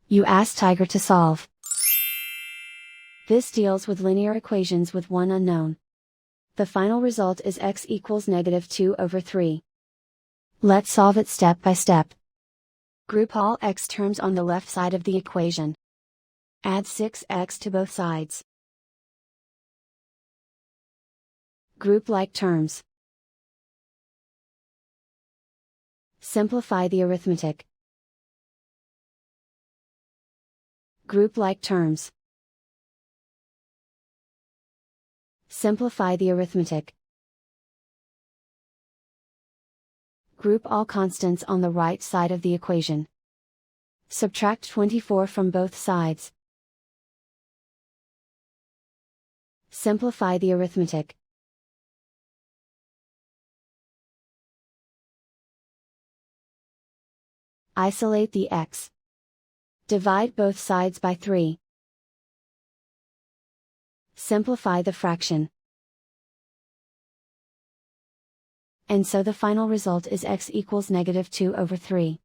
You ask Tiger to solve. This deals with linear equations with one unknown. The final result is x equals -2/3. Let's solve it step by step. Group all x terms on the left side of the equation. Add 6x to both sides. Group like terms. Simplify the arithmetic. Group like terms. Simplify the arithmetic. Group all constants on the right side of the equation. Subtract 24 from both sides. Simplify the arithmetic. Isolate the x. Divide both sides by 3. Simplify the fraction. And so the final result is x equals -2/3.